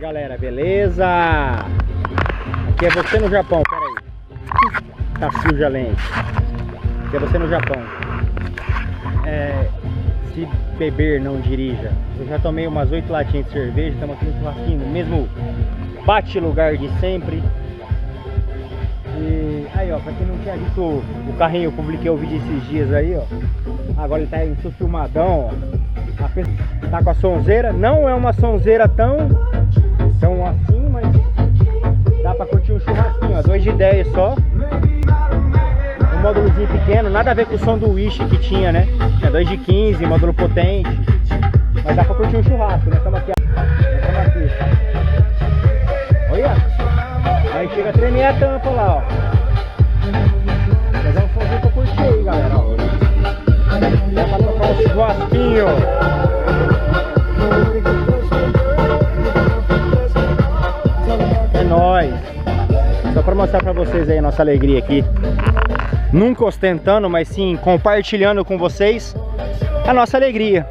Galera, beleza? Aqui é você no Japão, pera aí. Tá suja a lente. Aqui é você no Japão. Se beber, não dirija. Eu já tomei umas 8 latinhas de cerveja. Estamos aqui no churrasquinho, no mesmo bate-lugar de sempre. E aí, ó, pra quem não tinha visto o carrinho, eu publiquei o vídeo esses dias aí, ó. Agora ele tá em filmadão, ó. Tá com a sonzeira. Não é uma sonzeira tão assim, mas dá pra curtir um churrasquinho, ó. 2 de 10 só. Um módulozinho pequeno, nada a ver com o som do Wish que tinha, né? É 2 de 15, módulo potente. Mas dá pra curtir um churrasco, né? Estamos aqui, ó. Estamos aqui. Olha! Aí chega a tremer a tampa lá, ó. Mas é um somzinho pra curtir aí, galera, ó. Dá pra tocar um churrasquinho. É nóis. Só pra mostrar pra vocês aí a nossa alegria aqui. Nunca ostentando, mas sim compartilhando com vocês a nossa alegria.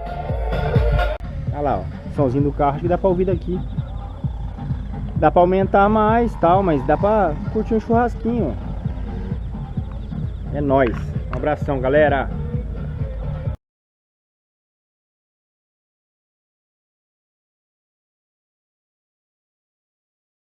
Olha lá, ó. Somzinho do carro, acho que dá pra ouvir daqui. Dá pra aumentar mais tal, mas dá pra curtir um churrasquinho. É nóis. Um abração, galera.